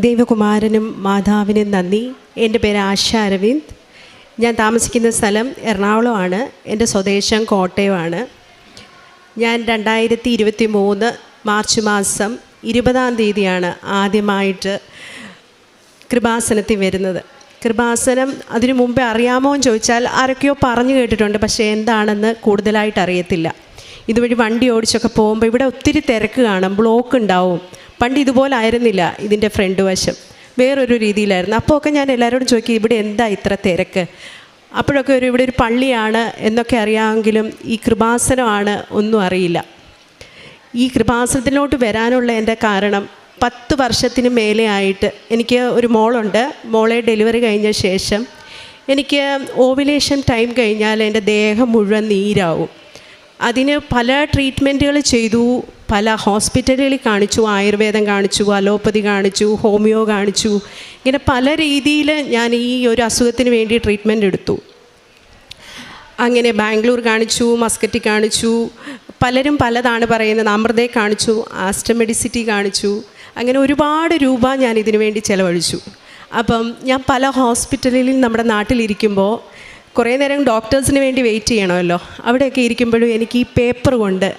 ദൈവകുമാരനും മാതാവിനും നന്ദി. എൻ്റെ പേര് ആശ അരവിന്ദ്. ഞാൻ താമസിക്കുന്ന സ്ഥലം എറണാകുളമാണ്. എൻ്റെ സ്വദേശം കോട്ടയമാണ്. ഞാൻ 2023 മാർച്ച് മാസം 20-ാം തീയതിയാണ് ആദ്യമായിട്ട് കൃപാസനത്തിൽ വരുന്നത്. കൃപാസനം അതിനു മുമ്പേ അറിയാമോ എന്ന് ചോദിച്ചാൽ ആരൊക്കെയോ പറഞ്ഞു കേട്ടിട്ടുണ്ട്, പക്ഷേ എന്താണെന്ന് കൂടുതലായിട്ട് അറിയത്തില്ല. ഇതുവഴി വണ്ടി ഓടിച്ചൊക്കെ പോകുമ്പോൾ ഇവിടെ ഒത്തിരി തിരക്ക് കാണും, ബ്ലോക്ക് ഉണ്ടാവും. പണ്ട് ഇതുപോലെ ആയിരുന്നില്ല, ഇതിൻ്റെ ഫ്രണ്ട് വശം വേറൊരു രീതിയിലായിരുന്നു. അപ്പോൾ ഒക്കെ ഞാൻ എല്ലാവരോടും ചോദിക്കും, ഇവിടെ എന്താ ഇത്ര തിരക്ക്? അപ്പോഴൊക്കെ ഇവിടെ ഒരു പള്ളിയാണ് എന്നൊക്കെ അറിയാമെങ്കിലും ഈ കൃപാസനമാണ് ഒന്നും അറിയില്ല. ഈ കൃപാസനത്തിലോട്ട് വരാനുള്ള എൻ്റെ കാരണം 10 വർഷത്തിന് മേലെ ആയിട്ട് എനിക്ക് ഒരു മോളുണ്ട്. മോളെ ഡെലിവറി കഴിഞ്ഞ ശേഷം എനിക്ക് ഓവുലേഷൻ ടൈം കഴിഞ്ഞാൽ എൻ്റെ ദേഹം മുഴുവൻ നീരാവും. അതിന് പല ട്രീറ്റ്മെൻറ്റുകൾ ചെയ്തു, പല ഹോസ്പിറ്റലുകളിൽ കാണിച്ചു, ആയുർവേദം കാണിച്ചു, അലോപ്പതി കാണിച്ചു, ഹോമിയോ കാണിച്ചു. ഇങ്ങനെ പല രീതിയിൽ ഞാൻ ഈ ഒരു അസുഖത്തിന് വേണ്ടി ട്രീറ്റ്മെൻറ്റ് എടുത്തു. അങ്ങനെ ബാംഗ്ലൂർ കാണിച്ചു, മസ്കറ്റ് കാണിച്ചു, പലരും പലതാണ് പറയുന്നത്. അമൃതയെ കാണിച്ചു, ആസ്റ്റമെഡിസിറ്റി കാണിച്ചു. അങ്ങനെ ഒരുപാട് രൂപ ഞാൻ ഇതിനു വേണ്ടി ചിലവഴിച്ചു. അപ്പം ഞാൻ പല ഹോസ്പിറ്റലിൽ നമ്മുടെ നാട്ടിലിരിക്കുമ്പോൾ കുറേ നേരം ഡോക്ടേഴ്സിന് വേണ്ടി വെയിറ്റ് ചെയ്യണമല്ലോ. അവിടെയൊക്കെ ഇരിക്കുമ്പോഴും എനിക്ക് ഈ പേപ്പർ കൊണ്ട്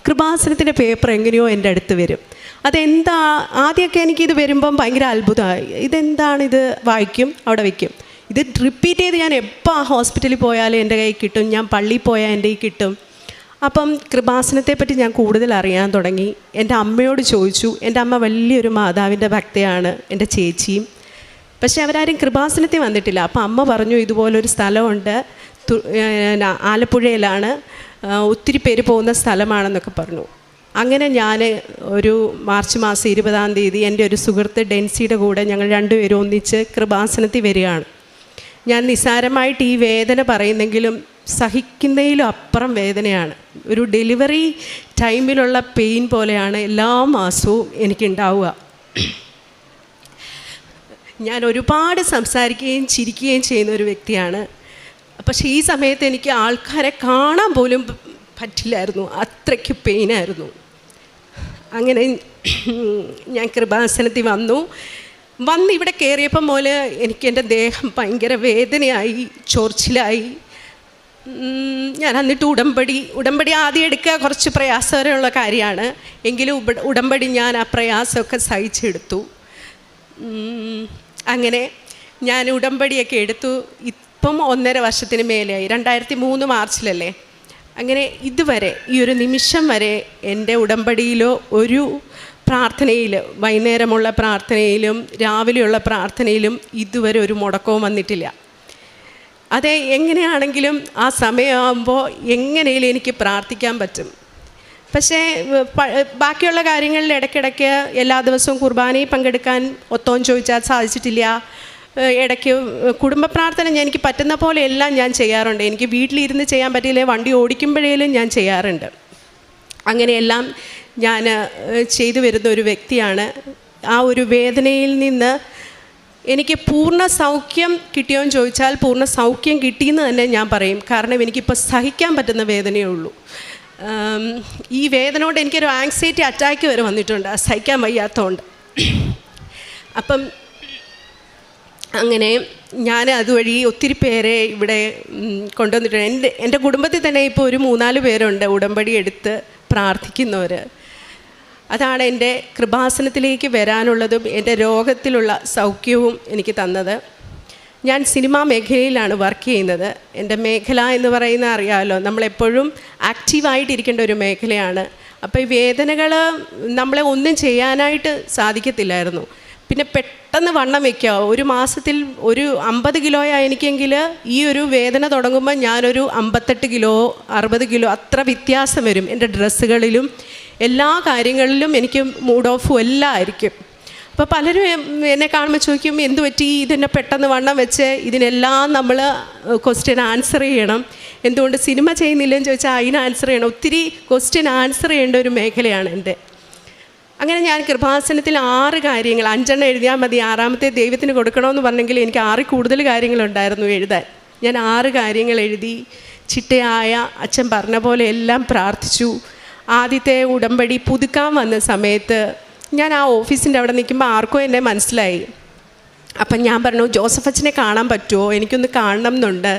കൃപാസനത്തിൻ്റെ പേപ്പർ എങ്ങനെയോ എൻ്റെ അടുത്ത് വരും. അതെന്താ, ആദ്യമൊക്കെ എനിക്കിത് വരുമ്പം ഭയങ്കര അത്ഭുതമായി. ഇതെന്താണിത്? വായിക്കും, അവിടെ വയ്ക്കും. ഇത് റിപ്പീറ്റ് ചെയ്ത് ഞാൻ എപ്പോൾ ആ ഹോസ്പിറ്റലിൽ പോയാലും എൻ്റെ കയ്യിൽ കിട്ടും, ഞാൻ പള്ളിയിൽ പോയാൽ എൻ്റെ കയ്യിൽ കിട്ടും. അപ്പം കൃപാസനത്തെപ്പറ്റി ഞാൻ കൂടുതൽ അറിയാൻ തുടങ്ങി. എൻ്റെ അമ്മയോട് ചോദിച്ചു. എൻ്റെ അമ്മ വലിയൊരു മാതാവിൻ്റെ ഭക്തയാണ്, എൻ്റെ ചേച്ചിയും. പക്ഷേ അവരാരും കൃപാസനത്തിൽ വന്നിട്ടില്ല. അപ്പം അമ്മ പറഞ്ഞു, ഇതുപോലൊരു സ്ഥലമുണ്ട്, ആലപ്പുഴയിലാണ്, ഒത്തിരി പേര് പോകുന്ന സ്ഥലമാണെന്നൊക്കെ പറഞ്ഞു. അങ്ങനെ ഞാൻ ഒരു മാർച്ച് മാസം 20-ാം തീയതി എൻ്റെ ഒരു സുഹൃത്ത് ഡെൻസിയുടെ കൂടെ ഞങ്ങൾ രണ്ടുപേരും ഒന്നിച്ച് കൃപാസനത്തിൽ വരികയാണ്. ഞാൻ നിസ്സാരമായിട്ട് ഈ വേദന പറയുന്നെങ്കിലും സഹിക്കുന്നതിലും അപ്പുറം വേദനയാണ്. ഒരു ഡെലിവറി ടൈമിലുള്ള പെയിൻ പോലെയാണ് എല്ലാ മാസവും എനിക്കുണ്ടാവുക. ഞാൻ ഒരുപാട് സംസാരിക്കുകയും ചിരിക്കുകയും ചെയ്യുന്ന ഒരു വ്യക്തിയാണ്. പക്ഷേ ഈ സമയത്ത് എനിക്ക് ആൾക്കാരെ കാണാൻ പോലും പറ്റില്ലായിരുന്നു, അത്രയ്ക്ക് പെയിനായിരുന്നു. അങ്ങനെ ഞാൻ കൃപാസനത്തിൽ വന്ന് ഇവിടെ കയറിയപ്പം പോലെ എനിക്ക് എൻ്റെ ദേഹം ഭയങ്കര വേദനയായി, ചൊറിച്ചിലായി. ഞാൻ എന്നിട്ട് ഉടമ്പടി ആദ്യം എടുക്കുക കുറച്ച് പ്രയാസകരമുള്ള കാര്യമാണ്. എങ്കിലും ഉടമ്പടി ഞാൻ ആ പ്രയാസമൊക്കെ സഹിച്ചെടുത്തു. അങ്ങനെ ഞാൻ ഉടമ്പടിയൊക്കെ എടുത്തു. ഇപ്പം 1.5 വർഷത്തിന് മേലെയായി. 2003 മാർച്ചിലല്ലേ. അങ്ങനെ ഇതുവരെ ഈ ഒരു നിമിഷം വരെ എൻ്റെ ഉടമ്പടിയിലോ ഒരു പ്രാർത്ഥനയിൽ, വൈകുന്നേരമുള്ള പ്രാർത്ഥനയിലും രാവിലെയുള്ള പ്രാർത്ഥനയിലും ഇതുവരെ ഒരു മുടക്കവും വന്നിട്ടില്ല. അതെ, എങ്ങനെയാണെങ്കിലും ആ സമയമാകുമ്പോൾ എങ്ങനെയും എനിക്ക് പ്രാർത്ഥിക്കാൻ പറ്റും. പക്ഷേ ബാക്കിയുള്ള കാര്യങ്ങളിൽ ഇടയ്ക്കിടയ്ക്ക് എല്ലാ ദിവസവും കുർബാനയിൽ പങ്കെടുക്കാൻ ഒത്തോം ചോദിച്ചാൽ സാധിച്ചിട്ടില്ല. ഇടയ്ക്ക് കുടുംബ പ്രാർത്ഥന എനിക്ക് പറ്റുന്ന പോലെ എല്ലാം ഞാൻ ചെയ്യാറുണ്ട്. എനിക്ക് വീട്ടിലിരുന്ന് ചെയ്യാൻ പറ്റിയില്ലേ, വണ്ടി ഓടിക്കുമ്പോഴേലും ഞാൻ ചെയ്യാറുണ്ട്. അങ്ങനെയെല്ലാം ഞാൻ ചെയ്തു വരുന്ന ഒരു വ്യക്തിയാണ്. ആ ഒരു വേദനയിൽ നിന്ന് എനിക്ക് പൂർണ്ണ സൗഖ്യം കിട്ടിയോ എന്ന് ചോദിച്ചാൽ പൂർണ്ണ സൗഖ്യം കിട്ടിയെന്ന് തന്നെ ഞാൻ പറയും. കാരണം എനിക്കിപ്പോൾ സഹിക്കാൻ പറ്റുന്ന വേദനയേ ഉള്ളൂ. ഈ വേദന കൊണ്ട് എനിക്കൊരു ആങ്സൈറ്റി അറ്റാക്ക് വരെ വന്നിട്ടുണ്ട്, സഹിക്കാൻ വയ്യാത്തതുകൊണ്ട്. അപ്പം അങ്ങനെ ഞാൻ അതുവഴി ഒത്തിരി പേരെ ഇവിടെ കൊണ്ടുവന്നിട്ടുണ്ട്. എൻ്റെ കുടുംബത്തിൽ തന്നെ ഇപ്പോൾ ഒരു 3-4 പേരുണ്ട് ഉടമ്പടി എടുത്ത് പ്രാർത്ഥിക്കുന്നവർ. അതാണ് എൻ്റെ കൃപാസനത്തിലേക്ക് വരാനുള്ളതും എൻ്റെ രോഗത്തിലുള്ള സൗഖ്യവും എനിക്ക് തന്നത്. ഞാൻ സിനിമാ മേഖലയിലാണ് വർക്ക് ചെയ്യുന്നത്. എൻ്റെ മേഖല എന്ന് പറയുന്ന അറിയാമല്ലോ, നമ്മളെപ്പോഴും ആക്റ്റീവായിട്ടിരിക്കേണ്ട ഒരു മേഖലയാണ്. അപ്പോൾ ഈ വേദനകൾ നമ്മളെ ഒന്നും ചെയ്യാനായിട്ട് സാധിക്കത്തില്ലായിരുന്നു. പിന്നെ പെട്ടെന്ന് വണ്ണം വയ്ക്കുക. ഒരു മാസത്തിൽ ഒരു 50 കിലോയാണ് എനിക്കെങ്കിൽ ഈ ഒരു വേദന തുടങ്ങുമ്പോൾ ഞാനൊരു 58 കിലോ 60 കിലോ അത്ര വ്യത്യാസം വരും. എൻ്റെ ഡ്രസ്സുകളിലും എല്ലാ കാര്യങ്ങളിലും എനിക്ക് മൂഡ് ഓഫും എല്ലാം ആയിരിക്കും. അപ്പോൾ പലരും എന്നെ കാണുമ്പോൾ ചോദിക്കും, എന്ത് പറ്റി ഇതിനെ പെട്ടെന്ന് വണ്ണം വെച്ച്? ഇതിനെല്ലാം നമ്മൾ ക്വസ്റ്റ്യൻ ആൻസർ ചെയ്യണം. എന്തുകൊണ്ട് സിനിമ ചെയ്യുന്നില്ലെന്ന് ചോദിച്ചാൽ അതിന് ആൻസർ ചെയ്യണം. ഒത്തിരി ക്വസ്റ്റ്യൻ ആൻസർ ചെയ്യേണ്ട ഒരു മേഖലയാണ് എൻ്റെ. അങ്ങനെ ഞാൻ കൃപാസനത്തിൽ 6 കാര്യങ്ങൾ, 5 എഴുതിയാൽ മതി, 6ാമത്തെ ദൈവത്തിന് കൊടുക്കണമെന്ന് പറഞ്ഞെങ്കിൽ എനിക്ക് 6 കൂടുതൽ കാര്യങ്ങളുണ്ടായിരുന്നു എഴുതാൻ. ഞാൻ 6 കാര്യങ്ങൾ എഴുതി. ചിട്ടയായ അച്ഛൻ പറഞ്ഞ പോലെ എല്ലാം പ്രാർത്ഥിച്ചു. ആദ്യത്തെ ഉടമ്പടി പുതുക്കാൻ വന്ന സമയത്ത് ഞാൻ ആ ഓഫീസിൻ്റെ അവിടെ നിൽക്കുമ്പോൾ ആർക്കോ എന്നെ മനസ്സിലായി. അപ്പം ഞാൻ പറഞ്ഞു, ജോസഫ് അച്ഛനെ കാണാൻ പറ്റുമോ, എനിക്കൊന്ന് കാണണം എന്നുണ്ട്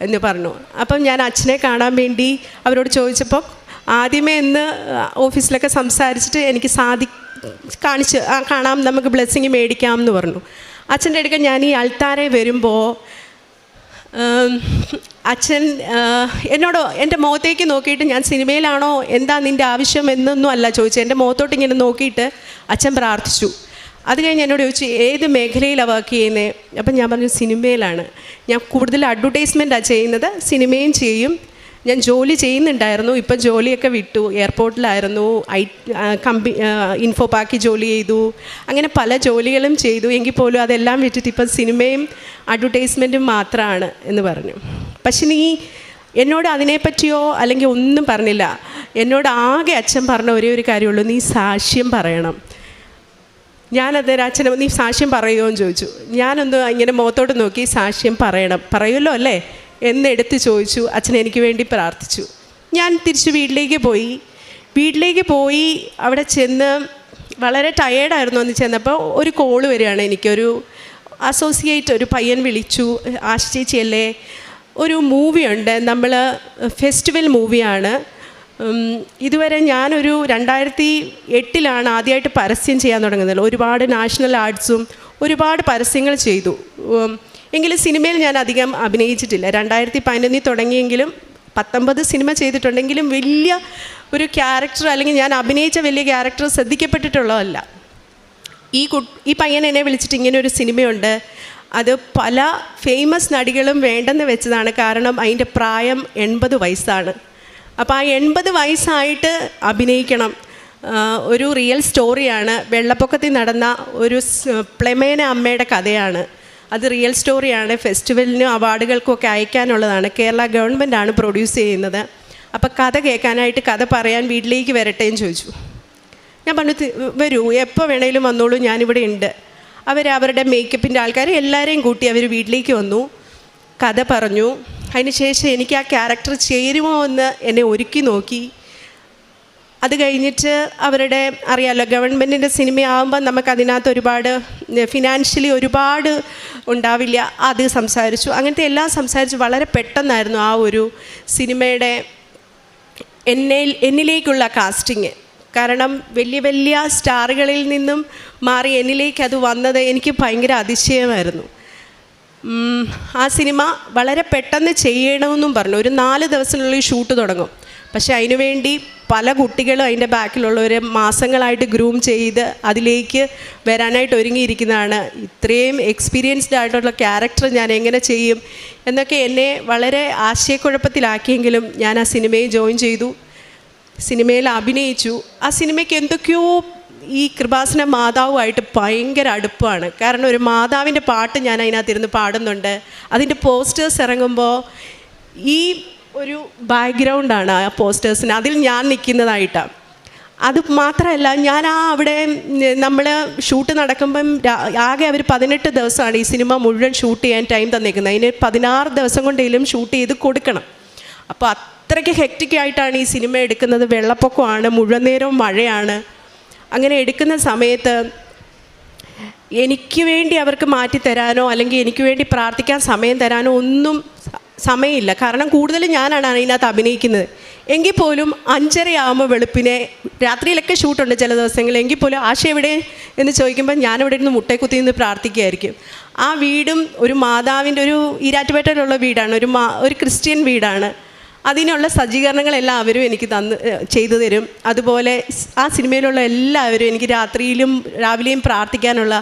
എന്ന് പറഞ്ഞു. അപ്പം ഞാൻ അച്ഛനെ കാണാൻ വേണ്ടി അവരോട് ചോദിച്ചപ്പോൾ ആദ്യമേ ഇന്ന് ഓഫീസിലൊക്കെ സംസാരിച്ചിട്ട് എനിക്ക് കാണാം, നമുക്ക് ബ്ലെസ്സിങ് മേടിക്കാം എന്ന് പറഞ്ഞു. അച്ഛൻ്റെ അടുക്കൽ ഞാൻ ഈ അൾത്താരെ വരുമ്പോൾ അച്ഛൻ എന്നോട് എൻ്റെ മുഖത്തേക്ക് നോക്കിയിട്ട്, ഞാൻ സിനിമയിലാണോ, എന്താ നിൻ്റെ ആവശ്യം എന്നൊന്നും അല്ല ചോദിച്ചത്, എൻ്റെ മുഖത്തോട്ട് ഇങ്ങനെ നോക്കിയിട്ട് അച്ഛൻ പ്രാർത്ഥിച്ചു. അത് കഴിഞ്ഞ് എന്നോട് ചോദിച്ചു ഏത് മേഖലയിലാണ് വർക്ക് ചെയ്യുന്നത്. അപ്പം ഞാൻ പറഞ്ഞു സിനിമയിലാണ്. ഞാൻ കൂടുതൽ അഡ്വർടൈസ്മെൻറ്റാണ് ചെയ്യുന്നത്, സിനിമയും ചെയ്യും. ഞാൻ ജോലി ചെയ്യുന്നുണ്ടായിരുന്നു, ഇപ്പം ജോലിയൊക്കെ വിട്ടു. എയർപോർട്ടിലായിരുന്നു, ഇൻഫോ പാർക്കിൽ ജോലി ചെയ്തു, അങ്ങനെ പല ജോലികളും ചെയ്തു. എങ്കിൽ പോലും അതെല്ലാം വിട്ടിട്ട് ഇപ്പം സിനിമയും അഡ്വർടൈസ്മെൻറ്റും മാത്രമാണ് എന്ന് പറഞ്ഞു. പക്ഷെ നീ എന്നോട് അതിനെപ്പറ്റിയോ അല്ലെങ്കിൽ ഒന്നും പറഞ്ഞില്ല. എന്നോട് ആകെ അച്ഛൻ പറഞ്ഞ ഒരേ ഒരു കാര്യമുള്ളൂ, നീ സാക്ഷ്യം പറയണം. ഞാനത് അച്ഛനെ നീ സാക്ഷ്യം പറയുമോ എന്ന് ചോദിച്ചു. ഞാനൊന്ന് ഇങ്ങനെ മുഖത്തോട്ട് നോക്കി, സാക്ഷ്യം പറയുമല്ലോ അല്ലേ എന്നെടുത്ത് ചോദിച്ചു. അച്ഛൻ എനിക്ക് വേണ്ടി പ്രാർത്ഥിച്ചു. ഞാൻ തിരിച്ച് വീട്ടിലേക്ക് പോയി അവിടെ ചെന്ന് വളരെ ടയേർഡായിരുന്നു. അന്ന് ചെന്നപ്പോൾ ഒരു കോള് വരികയാണ്. എനിക്കൊരു അസോസിയേറ്റ് ഒരു പയ്യൻ വിളിച്ചു, ആശ ചേച്ചിയല്ലേ, ഒരു മൂവിയുണ്ട്, നമ്മൾ ഫെസ്റ്റിവൽ മൂവിയാണ്. ഇതുവരെ ഞാനൊരു 2008 ആദ്യമായിട്ട് പരസ്യം ചെയ്യാൻ തുടങ്ങുന്നത്. ഒരുപാട് നാഷണൽ ആർട്സും ഒരുപാട് പരസ്യങ്ങൾ ചെയ്തു. എങ്കിലും സിനിമയിൽ ഞാൻ അധികം അഭിനയിച്ചിട്ടില്ല. 2011 തുടങ്ങിയെങ്കിലും 19 സിനിമ ചെയ്തിട്ടുണ്ടെങ്കിലും വലിയ ഒരു ക്യാരക്ടർ അല്ലെങ്കിൽ ഞാൻ അഭിനയിച്ച വലിയ ക്യാരക്ടർ ശ്രദ്ധിക്കപ്പെട്ടിട്ടുള്ളതല്ല. ഈ പയ്യൻ എന്നെ വിളിച്ചിട്ട് ഇങ്ങനെ ഒരു സിനിമയുണ്ട്, അത് പല ഫേമസ് നടികളും വേണ്ടെന്ന് വെച്ചതാണ്. കാരണം അതിൻ്റെ പ്രായം 80 വയസ്സാണ്. അപ്പോൾ ആ 80 വയസ്സായിട്ട് അഭിനയിക്കണം. ഒരു റിയൽ സ്റ്റോറിയാണ്. വെള്ളപ്പൊക്കത്തിൽ നടന്ന ഒരു പ്ലെമേന അമ്മയുടെ കഥയാണ്. അത് റിയൽ സ്റ്റോറിയാണ്. ഫെസ്റ്റിവലിനും അവാർഡുകൾക്കൊക്കെ അയക്കാനുള്ളതാണ്. കേരള ഗവൺമെൻറ്റാണ് പ്രൊഡ്യൂസ് ചെയ്യുന്നത്. അപ്പോൾ കഥ കേൾക്കാനായിട്ട്, കഥ പറയാൻ വീട്ടിലേക്ക് വരട്ടെ എന്ന് ചോദിച്ചു. ഞാൻ പറഞ്ഞു വരൂ, എപ്പോൾ വേണേലും വന്നോളൂ, ഞാനിവിടെ ഉണ്ട്. അവരുടെ മേക്കപ്പിൻ്റെ ആൾക്കാർ എല്ലാവരെയും കൂട്ടി അവർ വീട്ടിലേക്ക് വന്നു, കഥ പറഞ്ഞു. അതിനുശേഷം എനിക്ക് ആ ക്യാരക്ടർ ചേരുമോ എന്ന് എന്നെ ഒരുക്കി നോക്കി. അത് കഴിഞ്ഞിട്ട് അവരുടെ അറിയാമല്ലോ, ഗവൺമെൻറ്റിൻ്റെ സിനിമയാകുമ്പോൾ നമുക്കതിനകത്ത് ഒരുപാട് ഫിനാൻഷ്യലി ഒരുപാട് ഉണ്ടാവില്ല. അത് സംസാരിച്ചു. അങ്ങനത്തെ എല്ലാം സംസാരിച്ച് വളരെ പെട്ടെന്നായിരുന്നു ആ ഒരു സിനിമയുടെ എന്നിലേക്കുള്ള കാസ്റ്റിങ്. കാരണം വലിയ വലിയ സ്റ്റാറുകളിൽ നിന്നും മാറി എന്നിലേക്ക് അത് വന്നത് എനിക്ക് ഭയങ്കര അതിശയമായിരുന്നു. ആ സിനിമ വളരെ പെട്ടെന്ന് ചെയ്യണമെന്നും പറഞ്ഞു. ഒരു 4 ദിവസത്തിനുള്ളിൽ ഷൂട്ട് തുടങ്ങും. പക്ഷേ അതിനുവേണ്ടി പല കുട്ടികളും അതിൻ്റെ ബാക്കിലുള്ളവർ മാസങ്ങളായിട്ട് ഗ്രൂം ചെയ്ത് അതിലേക്ക് വരാനായിട്ട് ഒരുങ്ങിയിരിക്കുന്നതാണ്. ഇത്രയും എക്സ്പീരിയൻസ്ഡ് ആയിട്ടുള്ള ക്യാരക്ടർ ഞാൻ എങ്ങനെ ചെയ്യും എന്നൊക്കെ എന്നെ വളരെ ആശയക്കുഴപ്പത്തിലാക്കിയെങ്കിലും ഞാൻ ആ സിനിമയിൽ ജോയിൻ ചെയ്തു. സിനിമയിൽ അഭിനയിച്ചു. ആ സിനിമയ്ക്ക് എന്തൊക്കെയോ ഈ കൃപാസന മാതാവുമായിട്ട് ഭയങ്കര അടുപ്പമാണ്. കാരണം ഒരു മാതാവിൻ്റെ പാട്ട് ഞാൻ അതിനകത്തിരുന്ന് പാടുന്നുണ്ട്. അതിൻ്റെ പോസ്റ്റേഴ്സ് ഇറങ്ങുമ്പോൾ ഈ ഒരു ബാക്ക്ഗ്രൗണ്ടാണ് ആ പോസ്റ്റേഴ്സിന്, അതിൽ ഞാൻ നിൽക്കുന്നതായിട്ടാണ്. അത് മാത്രമല്ല, ഞാൻ അവിടെ നമ്മൾ ഷൂട്ട് നടക്കുമ്പം ആകെ അവർ 18 ദിവസമാണ് ഈ സിനിമ മുഴുവൻ ഷൂട്ട് ചെയ്യാൻ ടൈം തന്നേക്കുന്നത്. അതിന് 16 ദിവസം കൊണ്ടെങ്കിലും ഷൂട്ട് ചെയ്ത് കൊടുക്കണം. അപ്പോൾ അത്രയ്ക്ക് ഹെക്റ്റിക്കായിട്ടാണ് ഈ സിനിമ എടുക്കുന്നത്. വെള്ളപ്പൊക്കമാണ്, മുഴുവൻ നേരവും മഴയാണ്. അങ്ങനെ എടുക്കുന്ന സമയത്ത് എനിക്ക് വേണ്ടി അവർക്ക് മാറ്റിത്തരാനോ അല്ലെങ്കിൽ എനിക്ക് വേണ്ടി പ്രാർത്ഥിക്കാൻ സമയം തരാനോ ഒന്നും സമയമില്ല. കാരണം കൂടുതലും ഞാനാണ് അതിനകത്ത് അഭിനയിക്കുന്നത്. എങ്കിൽ പോലും 5:30 വെളുപ്പിനെ, രാത്രിയിലൊക്കെ ഷൂട്ടുണ്ട് ചില ദിവസങ്ങളിൽ, എങ്കിൽ പോലും ആശ എവിടെ എന്ന് ചോദിക്കുമ്പോൾ ഞാനിവിടെ ഇരുന്ന് മുട്ടേക്കുത്തി നിന്ന് പ്രാർത്ഥിക്കുകയായിരിക്കും. ആ വീടും ഒരു മാതാവിൻ്റെ ഒരു ഈരാറ്റുപേട്ടയിലുള്ള വീടാണ്, ഒരു ക്രിസ്ത്യൻ വീടാണ്. അതിനുള്ള സജ്ജീകരണങ്ങളെല്ലാം അവരും എനിക്ക് ചെയ്തു തരും. അതുപോലെ ആ സിനിമയിലുള്ള എല്ലാവരും എനിക്ക് രാത്രിയിലും രാവിലെയും പ്രാർത്ഥിക്കാനുള്ള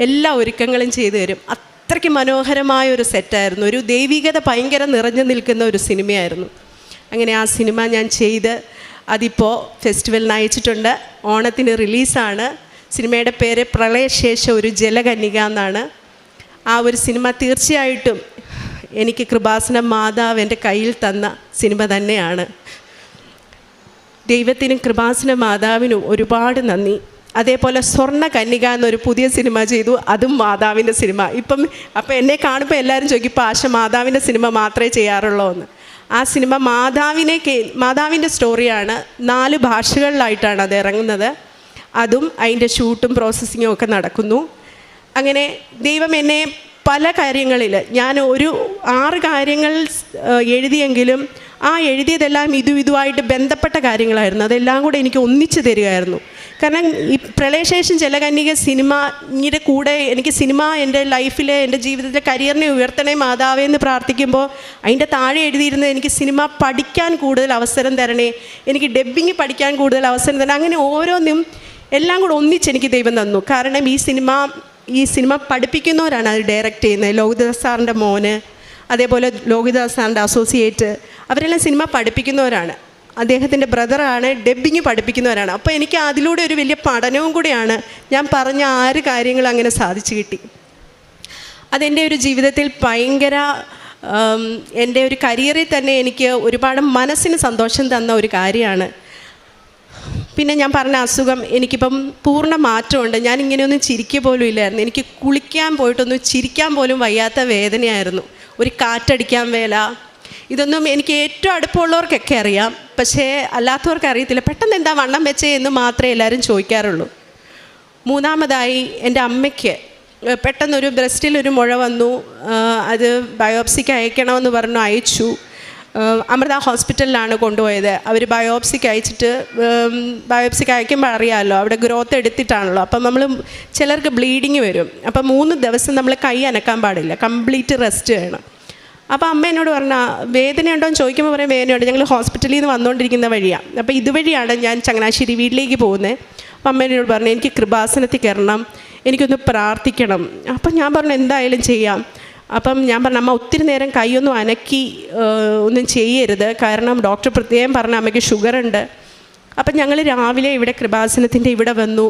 എല്ലാ ഒരുക്കങ്ങളും ചെയ്തു തരും. അത്രയ്ക്ക് മനോഹരമായ ഒരു സെറ്റായിരുന്നു. ഒരു ദൈവികത ഭയങ്കര നിറഞ്ഞു നിൽക്കുന്ന ഒരു സിനിമയായിരുന്നു. അങ്ങനെ ആ സിനിമ ഞാൻ ചെയ്ത് അതിപ്പോൾ ഫെസ്റ്റിവലിന് അയച്ചിട്ടുണ്ട്. ഓണത്തിന് റിലീസാണ്. സിനിമയുടെ പേര് പ്രളയശേഷം ഒരു ജലകന്യക എന്നാണ്. ആ ഒരു സിനിമ തീർച്ചയായിട്ടും എനിക്ക് കൃപാസന മാതാവ് എൻ്റെ കയ്യിൽ തന്ന സിനിമ തന്നെയാണ്. ദൈവത്തിനും കൃപാസന മാതാവിനും ഒരുപാട് നന്ദി. അതേപോലെ സ്വർണ്ണ കന്യക എന്നൊരു പുതിയ സിനിമ ചെയ്തു, അതും മാതാവിൻ്റെ സിനിമ. അപ്പം എന്നെ കാണുമ്പോൾ എല്ലാവരും ചോദിക്കും, ഇപ്പോൾ ആശ മാതാവിൻ്റെ സിനിമ മാത്രമേ ചെയ്യാറുള്ളൂ എന്ന്. ആ സിനിമ മാതാവിൻ്റെ സ്റ്റോറിയാണ്. 4 ഭാഷകളിലായിട്ടാണ് അത് ഇറങ്ങുന്നത്. അതും അതിൻ്റെ ഷൂട്ടും പ്രോസസ്സിങ്ങും ഒക്കെ നടക്കുന്നു. അങ്ങനെ ദൈവം എന്നെ പല കാര്യങ്ങളിൽ, ഞാൻ ഒരു 6 കാര്യങ്ങൾ എഴുതിയെങ്കിലും ആ എഴുതിയതെല്ലാം ഇതുമായിട്ട് ബന്ധപ്പെട്ട കാര്യങ്ങളായിരുന്നു. അതെല്ലാം കൂടെ എനിക്ക് ഒന്നിച്ചു തരികയായിരുന്നു. കാരണം ഈ പ്രളയശേഷം ജലകന്യക സിനിമയുടെ കൂടെ എനിക്ക് സിനിമ എൻ്റെ ലൈഫിലെ, എൻ്റെ ജീവിതത്തിലെ കരിയറിനെ ഉയർത്തണേ മാതാവേ എന്ന് പ്രാർത്ഥിക്കുമ്പോൾ അതിൻ്റെ താഴെ എഴുതിയിരുന്നത് എനിക്ക് സിനിമ പഠിക്കാൻ കൂടുതൽ അവസരം തരണേ, എനിക്ക് ഡബ്ബിങ് പഠിക്കാൻ കൂടുതൽ അവസരം തരണേ. അങ്ങനെ ഓരോന്നും എല്ലാം കൂടെ ഒന്നിച്ച് എനിക്ക് ദൈവം തന്നു. കാരണം ഈ സിനിമ പഠിപ്പിക്കുന്നവരാണ് അത് ഡയറക്റ്റ് ചെയ്യുന്നത്. ലോഹിതദാസ് സാറിൻ്റെ മോന്, അതേപോലെ ലോഹിതദാസ് സാറിൻ്റെ അസോസിയേറ്റ്, അവരെല്ലാം സിനിമ പഠിപ്പിക്കുന്നവരാണ്. അദ്ദേഹത്തിൻ്റെ ബ്രദറാണ് ഡബ്ബിങ് പഠിപ്പിക്കുന്നവരാണ്. അപ്പോൾ എനിക്ക് അതിലൂടെ ഒരു വലിയ പഠനവും കൂടിയാണ്. ഞാൻ പറഞ്ഞ 6 കാര്യങ്ങൾ അങ്ങനെ സാധിച്ചു കിട്ടി. അതെൻ്റെ ഒരു ജീവിതത്തിൽ ഭയങ്കര, എൻ്റെ ഒരു കരിയറിൽ തന്നെ എനിക്ക് ഒരുപാട് മനസ്സിന് സന്തോഷം തന്ന ഒരു കാര്യമാണ്. പിന്നെ ഞാൻ പറഞ്ഞ അസുഖം എനിക്കിപ്പം പൂർണ്ണ മാറ്റമുണ്ട്. ഞാൻ ഇങ്ങനെയൊന്നും ചിരിക്കുക പോലും ഇല്ലായിരുന്നു. എനിക്ക് കുളിക്കാൻ പോയിട്ടൊന്നും ചിരിക്കാൻ പോലും വയ്യാത്ത വേദനയായിരുന്നു. ഒരു കാറ്റടിക്കാൻ വേല, ഇതൊന്നും എനിക്ക് ഏറ്റവും അടുപ്പമുള്ളവർക്കൊക്കെ അറിയാം, പക്ഷേ അല്ലാത്തവർക്ക് അറിയത്തില്ല. പെട്ടെന്ന് എന്താ വണ്ണം വെച്ചേ എന്ന് മാത്രമേ എല്ലാവരും ചോദിക്കാറുള്ളൂ. മൂന്നാമതായി എൻ്റെ അമ്മയ്ക്ക് പെട്ടെന്നൊരു ബ്രസ്റ്റിലൊരു മുഴ വന്നു. അത് ബയോപ്സിക്ക് അയക്കണമെന്ന് പറഞ്ഞു, അയച്ചു. അമൃത ഹോസ്പിറ്റലിലാണ് കൊണ്ടുപോയത്. അവർ ബയോപ്സിക്ക് അയക്കുമ്പോൾ അറിയാമല്ലോ, അവിടെ ഗ്രോത്ത് എടുത്തിട്ടാണല്ലോ. അപ്പം ചിലർക്ക് ബ്ലീഡിങ് വരും. അപ്പം 3 ദിവസം നമ്മൾ കൈ അനക്കാൻ പാടില്ല, കംപ്ലീറ്റ് റെസ്റ്റ് വേണം. അപ്പോൾ അമ്മ എന്നോട് പറഞ്ഞാൽ വേദനയുണ്ടോ എന്ന് ചോദിക്കുമ്പോൾ പറയും വേദനയുണ്ട്. ഞങ്ങൾ ഹോസ്പിറ്റലിൽ നിന്ന് വന്നുകൊണ്ടിരിക്കുന്ന വഴിയാണ്. അപ്പോൾ ഇതുവഴിയാണ് ഞാൻ ചങ്ങനാശ്ശേരി വീട്ടിലേക്ക് പോകുന്നത്. അപ്പം അമ്മ എന്നോട് പറഞ്ഞു എനിക്ക് കൃപാസനത്തിൽ കയറണം, എനിക്കൊന്ന് പ്രാർത്ഥിക്കണം. അപ്പം ഞാൻ പറഞ്ഞു എന്തായാലും ചെയ്യാം. അപ്പം ഞാൻ പറഞ്ഞു അമ്മ ഒത്തിരി നേരം കൈയൊന്നും അനക്കി ഒന്നും ചെയ്യരുത്, കാരണം ഡോക്ടർ പ്രത്യേകം പറഞ്ഞ അമ്മയ്ക്ക് ഷുഗറുണ്ട്. അപ്പം ഞങ്ങൾ രാവിലെ ഇവിടെ കൃപാസനത്തിൻ്റെ ഇവിടെ വന്നു.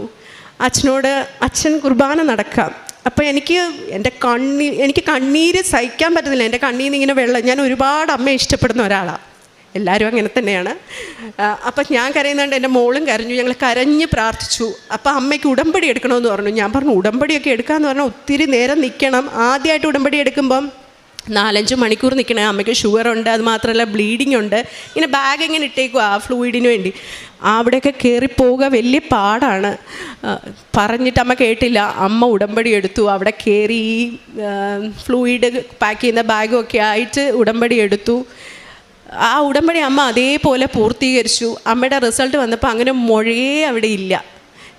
അച്ഛൻ കുർബാന നടക്കാം. അപ്പോൾ എനിക്ക് കണ്ണീര് സഹിക്കാൻ പറ്റുന്നില്ല. എൻ്റെ കണ്ണീർ നിന്ന് ഇങ്ങനെ വെള്ളം. ഞാൻ ഒരുപാട് അമ്മയെ ഇഷ്ടപ്പെടുന്ന ഒരാളാണ്, എല്ലാവരും അങ്ങനെ തന്നെയാണ്. അപ്പം ഞാൻ കരയുന്നുണ്ട്, എൻ്റെ മോളും കരഞ്ഞു. ഞങ്ങൾ കരഞ്ഞ് പ്രാർത്ഥിച്ചു. അപ്പോൾ അമ്മയ്ക്ക് ഉടമ്പടി എടുക്കണമെന്ന് പറഞ്ഞു. ഞാൻ പറഞ്ഞു ഉടമ്പടിയൊക്കെ എടുക്കാമെന്ന് പറഞ്ഞാൽ ഒത്തിരി നേരം നിൽക്കണം. ആദ്യമായിട്ട് ഉടമ്പടി എടുക്കുമ്പം 4-5 മണിക്കൂർ നിൽക്കണേ. അമ്മയ്ക്ക് ഷുഗറുണ്ട്, അത് മാത്രമല്ല ബ്ലീഡിങ് ഉണ്ട്. ഇങ്ങനെ ബാഗ് ഇങ്ങനെ ഇട്ടേക്കും ആ ഫ്ലൂയിഡിന് വേണ്ടി. അവിടെയൊക്കെ കയറിപ്പോവുക വലിയ പാടാണ്. പറഞ്ഞിട്ട് അമ്മ കേട്ടില്ല. അമ്മ ഉടമ്പടി എടുത്തു. അവിടെ കയറി ഫ്ലൂയിഡ് പാക്ക് ചെയ്യുന്ന ബാഗും ഒക്കെ ആയിട്ട് ഉടമ്പടി എടുത്തു. ആ ഉടമ്പടി അമ്മ അതേപോലെ പൂർത്തീകരിച്ചു. അമ്മയുടെ റിസൾട്ട് വന്നപ്പോൾ അങ്ങനെ മുഴയേ അവിടെ ഇല്ല.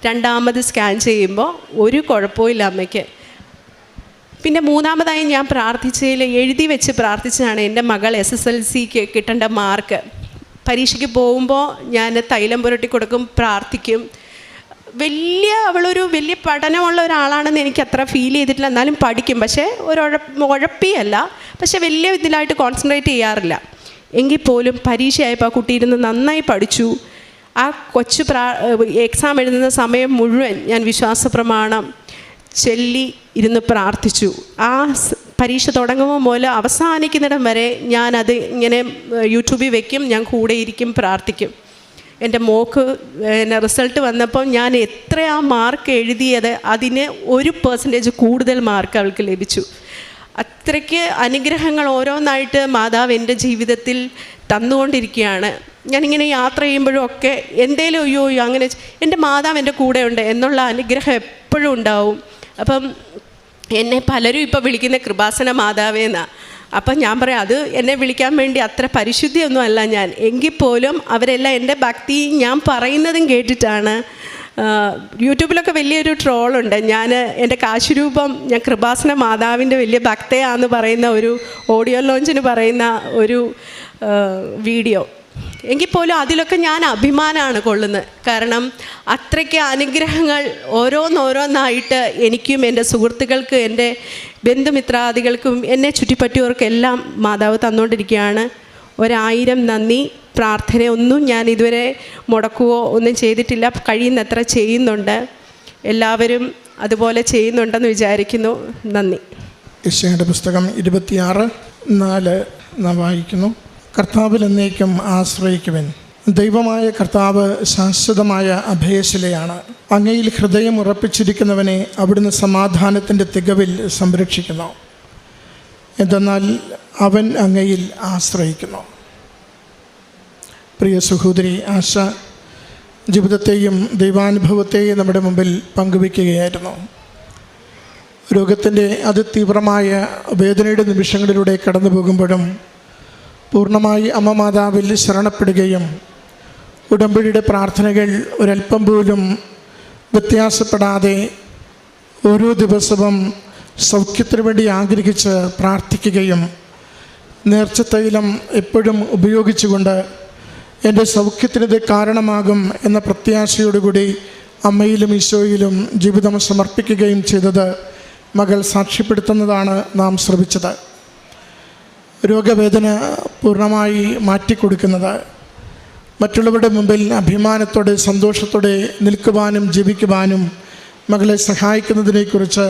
2ാമത് സ്കാൻ ചെയ്യുമ്പോൾ ഒരു കുഴപ്പമില്ല അമ്മയ്ക്ക്. പിന്നെ 3ാമതായി ഞാൻ എഴുതി വെച്ച് പ്രാർത്ഥിച്ചതാണ് എൻ്റെ മകൾ SSLCക്ക് കിട്ടേണ്ട മാർക്ക്. പരീക്ഷയ്ക്ക് പോകുമ്പോൾ ഞാൻ തൈലം പുരട്ടി കൊടുക്കും, പ്രാർത്ഥിക്കും. അവളൊരു വലിയ പഠനമുള്ള ഒരാളാണെന്ന് എനിക്ക് അത്ര ഫീൽ ചെയ്തിട്ടില്ല. എന്നാലും പഠിക്കും, പക്ഷേ ഉഴപ്പിയല്ല, പക്ഷേ വലിയ ഇതിലായിട്ട് കോൺസെൻട്രേറ്റ് ചെയ്യാറില്ല. എങ്കിൽ പോലും പരീക്ഷയായപ്പോൾ ആ കുട്ടി ഇരുന്ന് നന്നായി പഠിച്ചു. ആ കൊച്ചു എക്സാം എഴുതുന്ന സമയം മുഴുവൻ ഞാൻ വിശ്വാസ പ്രമാണം ചൊല്ലി ഇരുന്ന് പ്രാർത്ഥിച്ചു. ആ പരീക്ഷ തുടങ്ങുമ്പോൾ മുതൽ അവസാനിക്കുന്നിടം വരെ ഞാനത് ഇങ്ങനെ യൂട്യൂബിൽ വെക്കും, ഞാൻ കൂടെ ഇരിക്കും, പ്രാർത്ഥിക്കും. എൻ്റെ മോക്ക് റിസൾട്ട് വന്നപ്പോൾ ഞാൻ എത്രയാ മാർക്ക് എഴുതിയത് അതിന് 1% കൂടുതൽ മാർക്ക് അവൾക്ക് ലഭിച്ചു. അത്രയ്ക്ക് അനുഗ്രഹങ്ങൾ ഓരോന്നായിട്ട് മാതാവ് എൻ്റെ ജീവിതത്തിൽ തന്നുകൊണ്ടിരിക്കുകയാണ്. ഞാനിങ്ങനെ യാത്ര ചെയ്യുമ്പോഴും ഒക്കെ എന്തേലും അയ്യോ അങ്ങനെ എൻ്റെ മാതാവ് എൻ്റെ കൂടെ ഉണ്ട് എന്നുള്ള അനുഗ്രഹം എപ്പോഴും ഉണ്ടാവും. അപ്പം എന്നെ പലരും ഇപ്പോൾ വിളിക്കുന്ന കൃപാസന മാതാവേന്നാണ്. അപ്പം ഞാൻ പറയാം അത് എന്നെ വിളിക്കാൻ വേണ്ടി അത്ര പരിശുദ്ധിയൊന്നും അല്ല ഞാൻ. എങ്കിൽ പോലും അവരെല്ലാം എൻ്റെ ഭക്തി ഞാൻ പറയുന്നതും കേട്ടിട്ടാണ്. യൂട്യൂബിലൊക്കെ വലിയൊരു ട്രോളുണ്ട്. എൻ്റെ കാശുരൂപം ഞാൻ കൃപാസന മാതാവിൻ്റെ വലിയ ഭക്തയാണെന്ന് പറയുന്ന ഒരു ഓഡിയോ ലോഞ്ചിന് പറയുന്ന ഒരു വീഡിയോ. എങ്കിൽ പോലും അതിലൊക്കെ ഞാൻ അഭിമാനമാണ് കൊള്ളുന്നത്. കാരണം അത്രയ്ക്ക് അനുഗ്രഹങ്ങൾ ഓരോന്നോരോന്നായിട്ട് എനിക്കും എൻ്റെ സുഹൃത്തുക്കൾക്കും എൻ്റെ ബന്ധുമിത്രാദികൾക്കും എന്നെ ചുറ്റിപ്പറ്റിയവർക്കെല്ലാം മാതാവ് തന്നുകൊണ്ടിരിക്കുകയാണ്. 1000 നന്ദി. പ്രാർത്ഥനയൊന്നും ഞാൻ ഇതുവരെ മുടക്കുകയോ ഒന്നും ചെയ്തിട്ടില്ല. കഴിയുന്നത്ര ചെയ്യുന്നുണ്ട്. എല്ലാവരും അതുപോലെ ചെയ്യുന്നുണ്ടെന്ന് വിചാരിക്കുന്നു. നന്ദി. യെശയ്യായുടെ പുസ്തകം 26:4 നാം വായിക്കുന്നു. കർത്താവിൽ എന്നേക്കും ആശ്രയിക്കുവൻ. ദൈവമായ കർത്താവ് ശാശ്വതമായ അഭയശിലയാണ്. അങ്ങയിൽ ഹൃദയം ഉറപ്പിച്ചിരിക്കുന്നവനെ അവിടുന്ന് സമാധാനത്തിൻ്റെ തികവിൽ സംരക്ഷിക്കുന്നു. എന്തെന്നാൽ അവൻ അങ്ങയിൽ ആശ്രയിക്കുന്നു. പ്രിയ സഹോദരി ആശ, ജീവിതത്തെയും ദൈവാനുഭവത്തെയും നമ്മുടെ മുമ്പിൽ പങ്കുവയ്ക്കുകയായിരുന്നു. രോഗത്തിൻ്റെ അതിതീവ്രമായ വേദനയുടെ നിമിഷങ്ങളിലൂടെ കടന്നു പോകുമ്പോഴും പൂർണ്ണമായി അമ്മ മാതാവിൽ ശരണപ്പെടുകയും ഉടമ്പടിയുടെ പ്രാർത്ഥനകൾ ഒരല്പം പോലും വ്യത്യാസപ്പെടാതെ ഓരോ ദിവസവും സൗഖ്യത്തിനു വേണ്ടി ആഗ്രഹിച്ച് പ്രാർത്ഥിക്കുകയും നേർച്ചത്തൈലം എപ്പോഴും ഉപയോഗിച്ചുകൊണ്ട് എൻ്റെ സൗഖ്യത്തിനിത് കാരണമാകും എന്ന പ്രത്യാശയോടുകൂടി അമ്മയിലും ഈശോയിലും ജീവിതം സമർപ്പിക്കുകയും ചെയ്തത് മകൾ സാക്ഷ്യപ്പെടുത്തുന്നതാണ് നാം ശ്രമിച്ചത്. രോഗവേദന പൂർണ്ണമായി മാറ്റിക്കൊടുക്കുന്നത്, മറ്റുള്ളവരുടെ മുമ്പിൽ അഭിമാനത്തോടെ സന്തോഷത്തോടെ നിൽക്കുവാനും ജീവിക്കുവാനും മകളെ സഹായിക്കുന്നതിനെക്കുറിച്ച്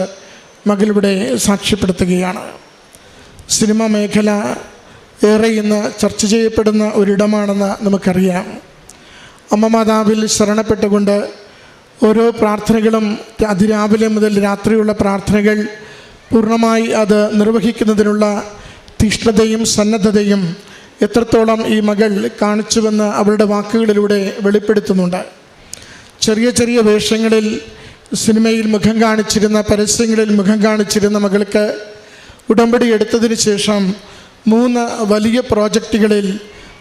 മകളിവിടെ സാക്ഷ്യപ്പെടുത്തുകയാണ്. സിനിമ മേഖല ഏറെ ഇന്ന് ചർച്ച ചെയ്യപ്പെടുന്ന ഒരിടമാണെന്ന് നമുക്കറിയാം. അമ്മ മാതാവിൽ ശരണപ്പെട്ടുകൊണ്ട് ഓരോ പ്രാർത്ഥനകളും അതിരാവിലെ മുതൽ രാത്രിയുള്ള പ്രാർത്ഥനകൾ പൂർണ്ണമായി അത് നിർവഹിക്കുന്നതിനുള്ള തീഷ്ണതയും സന്നദ്ധതയും എത്രത്തോളം ഈ മകൾ കാണിച്ചുവെന്ന് അവളുടെ വാക്കുകളിലൂടെ വെളിപ്പെടുത്തുന്നുണ്ട്. ചെറിയ ചെറിയ വേഷങ്ങളിൽ സിനിമയിൽ മുഖം കാണിച്ചിരുന്ന, പരസ്യങ്ങളിൽ മുഖം കാണിച്ചിരുന്ന മകൾക്ക് ഉടമ്പടി എടുത്തതിന് ശേഷം 3 വലിയ പ്രോജക്റ്റുകളിൽ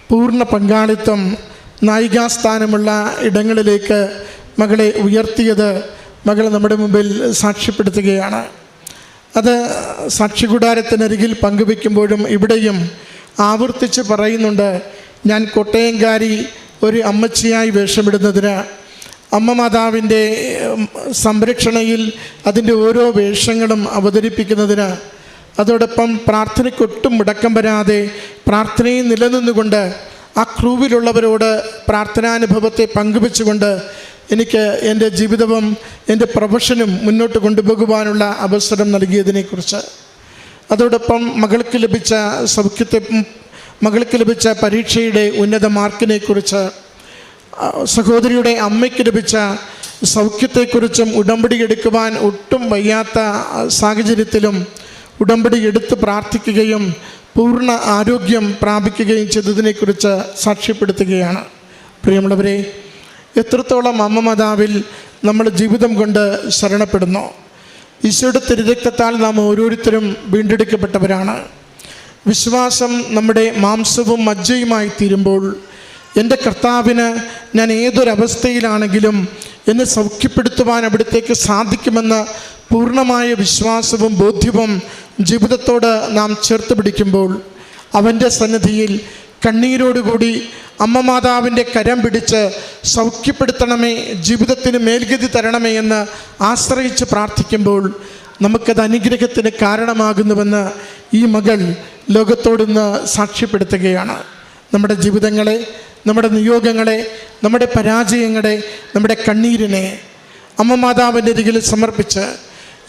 പൂർണ്ണ പങ്കാളിത്തം, നായികാസ്ഥാനമുള്ള ഇടങ്ങളിലേക്ക് മകളെ ഉയർത്തിയത് മകൾ നമ്മുടെ മുമ്പിൽ സാക്ഷ്യപ്പെടുത്തുകയാണ്. അത് സാക്ഷികൂടാരത്തിനരികിൽ പങ്കുവയ്ക്കുമ്പോഴും ഇവിടെയും ആവർത്തിച്ച് പറയുന്നുണ്ട്, ഞാൻ കോട്ടയംകാരി ഒരു അമ്മച്ചിയായി വേഷമിടുന്നതിന്, അമ്മ മാതാവിൻ്റെ സംരക്ഷണയിൽ അതിൻ്റെ ഓരോ വേഷങ്ങളും അവതരിപ്പിക്കുന്നതിന്, അതോടൊപ്പം പ്രാർത്ഥനയ്ക്കൊട്ടും മുടക്കം വരാതെ പ്രാർത്ഥനയിൽ നിലനിന്നുകൊണ്ട് ആ ക്രൂവിലുള്ളവരോട് പ്രാർത്ഥനാനുഭവത്തെ പങ്കുവെച്ചുകൊണ്ട് എനിക്ക് എൻ്റെ ജീവിതവും എൻ്റെ പ്രൊഫഷനും മുന്നോട്ട് കൊണ്ടുപോകുവാനുള്ള അവസരം നൽകിയതിനെക്കുറിച്ച്, അതോടൊപ്പം മകൾക്ക് ലഭിച്ച പരീക്ഷയുടെ ഉന്നത മാർക്കിനെക്കുറിച്ച്, സഹോദരിയുടെ അമ്മയ്ക്ക് ലഭിച്ച സൗഖ്യത്തെക്കുറിച്ചും, ഉടമ്പടി എടുക്കുവാൻ ഒട്ടും വയ്യാത്ത സാഹചര്യത്തിലും ഉടമ്പടി എടുത്ത് പ്രാർത്ഥിക്കുകയും പൂർണ്ണ ആരോഗ്യം പ്രാപിക്കുകയും ചെയ്തതിനെക്കുറിച്ച് സാക്ഷ്യപ്പെടുത്തുകയാണ്. പ്രിയമുള്ളവരെ, എത്രത്തോളം അമ്മ മാതാവിൽ നമ്മൾ ജീവിതം കൊണ്ട് ശരണപ്പെടുന്നു. ഈശോയുടെ തിരുരക്തത്താൽ നാം ഓരോരുത്തരും വീണ്ടെടുക്കപ്പെട്ടവരാണ്. വിശ്വാസം നമ്മുടെ മാംസവും മജ്ജയുമായി തീരുമ്പോൾ എൻ്റെ കർത്താവിന് ഞാൻ ഏതൊരവസ്ഥയിലാണെങ്കിലും എന്നെ സൗഖ്യപ്പെടുത്തുവാൻ അവിടത്തേക്ക് സാധിക്കുമെന്ന പൂർണ്ണമായ വിശ്വാസവും ബോധ്യവും ജീവിതത്തോട് നാം ചേർത്ത് പിടിക്കുമ്പോൾ അവൻ്റെ സന്നിധിയിൽ കണ്ണീരോടുകൂടി അമ്മ മാതാവിൻ്റെ കരം പിടിച്ച് സൗഖ്യപ്പെടുത്തണമേ, ജീവിതത്തിന് മേൽഗതി തരണമേ എന്ന് ആശ്രയിച്ച് പ്രാർത്ഥിക്കുമ്പോൾ നമുക്കത് അനുഗ്രഹത്തിന് കാരണമാകുന്നുവെന്ന് ഈ മകൾ ലോകത്തോടിന്ന് സാക്ഷ്യപ്പെടുത്തുകയാണ്. നമ്മുടെ ജീവിതങ്ങളെ, നമ്മുടെ നിയോഗങ്ങളെ, നമ്മുടെ പരാജയങ്ങളെ, നമ്മുടെ കണ്ണീരിനെ അമ്മ മാതാവിൻ്റെ അരികിൽ സമർപ്പിച്ച്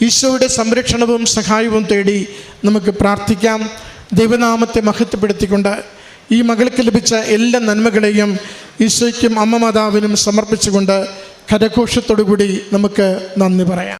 ഈശോയുടെ സംരക്ഷണവും സഹായവും തേടി നമുക്ക് പ്രാർത്ഥിക്കാം. ദൈവനാമത്തെ മഹത്വപ്പെടുത്തിക്കൊണ്ട് ഈ മകൾക്ക് ലഭിച്ച എല്ലാ നന്മകളെയും ഈശോയ്ക്കും അമ്മ മാതാവിനും സമർപ്പിച്ചുകൊണ്ട് കരഘോഷത്തോടുകൂടി നമുക്ക് നന്ദി പറയാം.